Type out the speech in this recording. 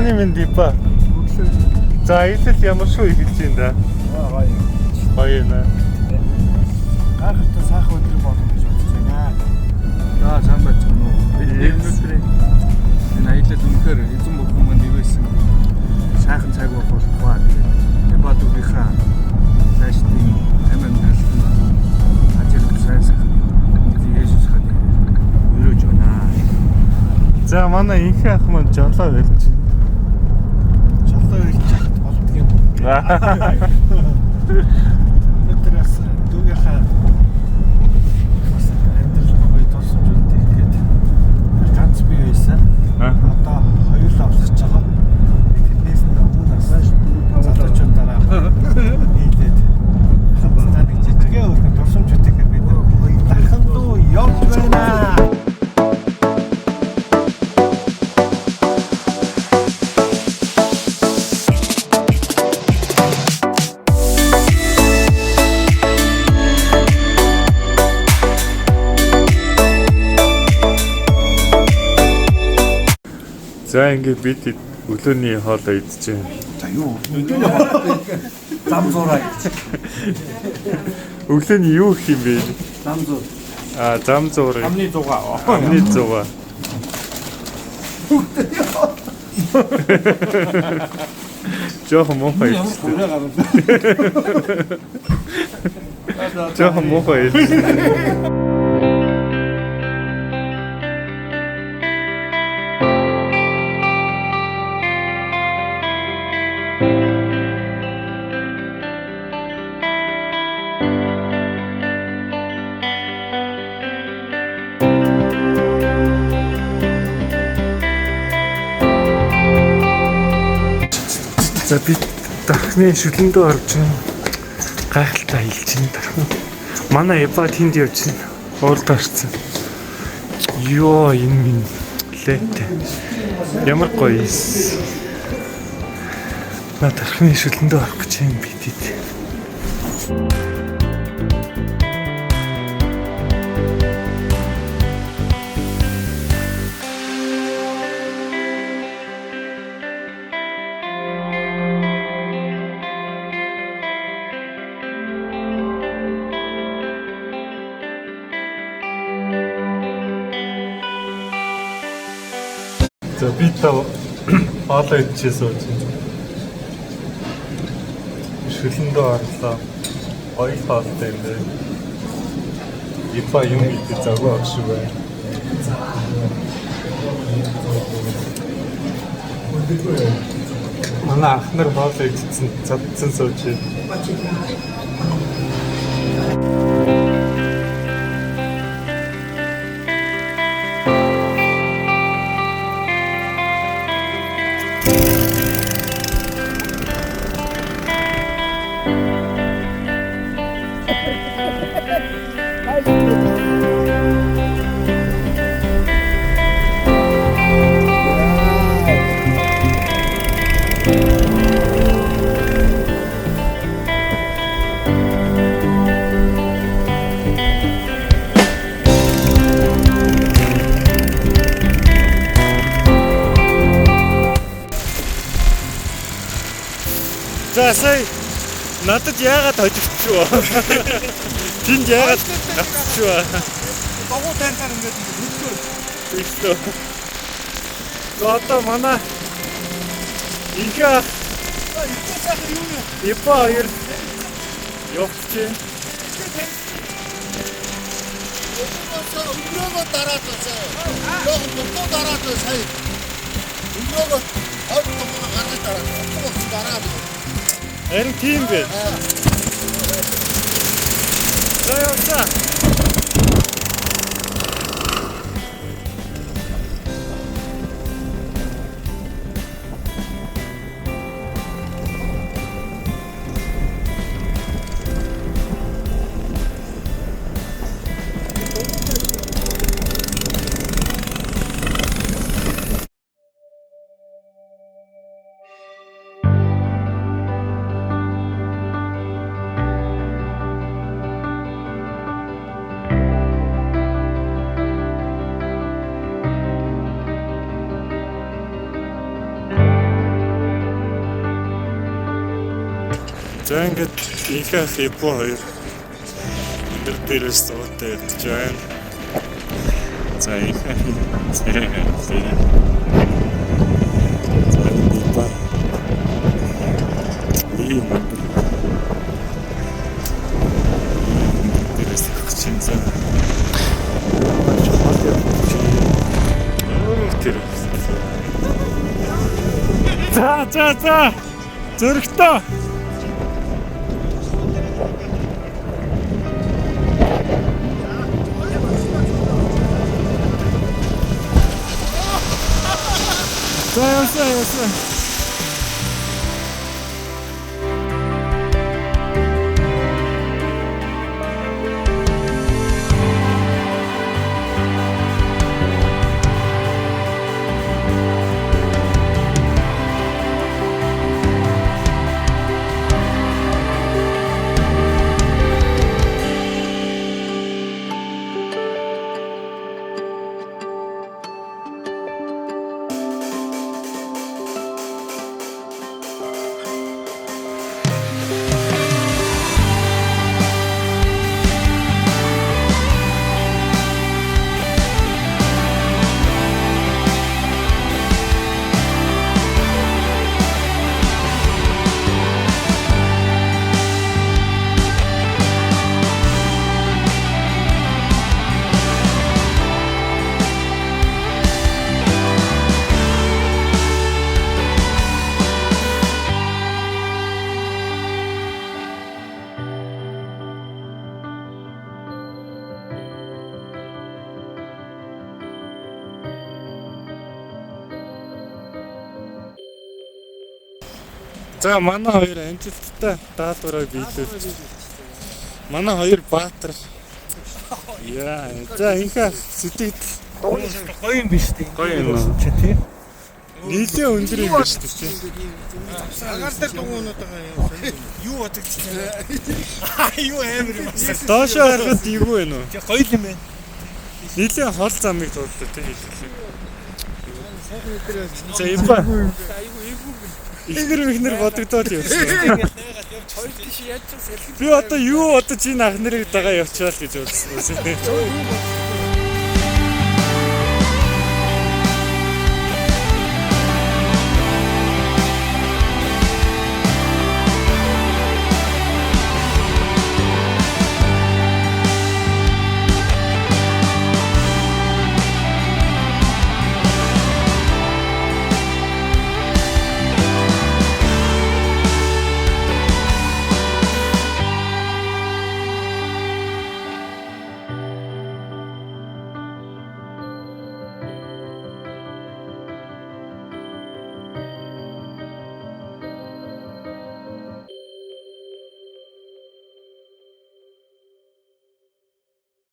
Таны минь дипа. За итэл ямар шүү хэлж юм да. Гоё нэ. Гайхалтай сайхан өдөр болно гэж бодож байна. За сайн байна уу? Бид өнөөдөр энэ аялал үнэхээр эзэн бүхэн манд ивэсэн сайхан цаг болох болтугай. Тэгээд Небадугийнхаа цаашдын амин талын ажил сайхан Есүс ханы өрөөж байна. За манай инхи ах маань жолоо барьж байна. Жолоо барьж болдг юм. Өнөөдөр бас дүүгийнхаа бас амьдрал гоё дурсамж үлдээ тэгээд ганц бие байсан. Одоо хоёулаа олгож байгаа. Тэрнээс өмнө бас залуучуудаараа нийлээд хамтдаа нэг жижигхэн өргөн дурсамж үтэхээр бид дахин дуу явж байна. За ингээд бид өглөөний хоолоо идэж байна. За юу? Өглөөний хоолой зам зураа. Өглөөний юу гэх юм бэ? Зам зур. Зам зураг. Амны зугаа. Амны зугаа. Жохон муухай. Жохон муухай. За би дахны шүлэндөө орж байна. Гайхалтай хэлж байна дархан. Манай Эба тэнд явж байна. Урд орсон. Йоо энэ минь лээтэй. Ямар гоё юм. На дархны шүлэндөө орох гэж юм бидэд. За би тав хоолой идчихээ сууж байна. Шүлэндөө орлоо. Гоё хоолтой юм байна. Ипа юм идэж загвар шүү байна. Манай ах нар хоолой идсэн цадсан сууж байна. За сая надад яагаад хожигдчихвэ? Тэнд яагаад гацчихвэ? Дагуу тайнаар ингээд хөдлөө. Ихтэй. Одоо манай инхи Сайхан юу юм? Ипа хоёр явж байна. Өнгөрөөгөө дараад байна. Яг дутуу дараад байна сая. Өнгөрөөгөө хойд томоо гаргаж дараад. Харин тийм бэ. За явцаа. За ингээд ихэх ипо хоёр энэ дээрээс суутай явж байна. За ихэх зэрэг ипо ийм дээрээс чинь за За зөрөгтэй. За. За манай хоёр амжилттай даалгавраа биелүүлж. Манай хоёр баатар. Яа, за инхаа сэтгэл Гоё юм биш үү? гоё юм. Чи тийм. Нийлээ өндөр юм биш үү? Агаалтай дугуунууд байгаа Юу бодогдчих вэ? Юу амар юм бэ? Доошоо харахад юу вэ нөө? Чи гоё юм байна. Нийлээ хол замыг туулдаг тийм хэлээ. сайхан өдрөө. За имба. Айгу Ихнэр бодогдоод явсан. найгаад явж хоёр тийш яаж ч салхи. Би одоо юу бодож энэ ах нарыг дагаа явчаал гэж бодсон.